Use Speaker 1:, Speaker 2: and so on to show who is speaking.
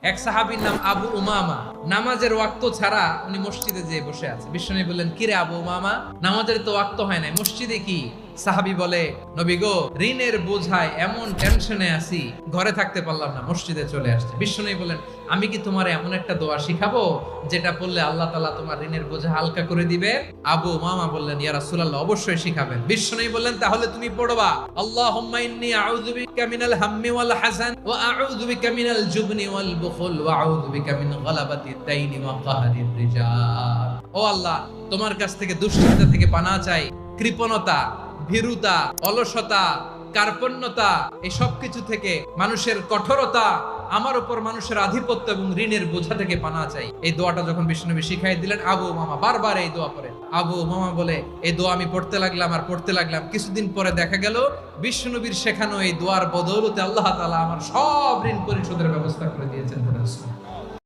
Speaker 1: এক সাহাবীর নাম আবু উমামা, নামাজের ওয়াক্ত ছাড়া উনি মসজিদে যেয়ে বসে আছে। বিশ্বনবী বললেন, কিরে আবু উমামা, নামাজের তো ওয়াক্ত হয় নাই, মসজিদে কি? সাহাবী বলে, নবী গো, ঋণের বোঝায় এমন টেনশনে আছি, ঘরে থাকতে পারলাম না, মসজিদে চলে আসছে। বিশ্বনবী বলেন, আমি কি তোমার এমন একটা দোয়া শিখাবো যেটা পড়লে আল্লাহ তাআলা তোমার ঋণের বোঝা হালকা করে দিবে? আবু উমামা বললেন, ইয়া রাসূলুল্লাহ, অবশ্যই শিখাবেন। বিশ্বনবী বললেন, তাহলে তুমি পড়বা, আল্লাহুম্মা ইন্নী আউযু বিকা মিনাল হাম্মি ওয়াল হাযান ওয়া আউযু বিকা মিনাল জুবনি ওয়াল বুখল ওয়া আউযু বিকা মিন গলাবাতিদ দাইনি ওয়া কাহরির রিজাল। ও আল্লাহ, তোমার কাছ থেকে দুশ্চিন্তা থেকে পানাহ চাই, কৃপণতা, ভীরুতা, অলসতা, কার্পণ্যতা, এই সব কিছু থেকে, মানুষের কঠোরতা, আমার উপর মানুষের আধিপত্য এবং ঋণের বোঝা থেকে পানাহ চাই। এই দোয়াটা যখন বিশ্বনবী শিখাই দিলেন, আবু উমামা বারবার এই দোয়া পড়ে। আবু উমামা বলে, এই দোয়া আমি পড়তে লাগলাম আর পড়তে লাগলাম, কিছুদিন পরে দেখা গেল বিশ্বনবীর শেখানো এই দোয়ার বদৌলতে আল্লাহ তাআলা আমার সব ঋণ পরিশোধের ব্যবস্থা করে দিয়েছেন।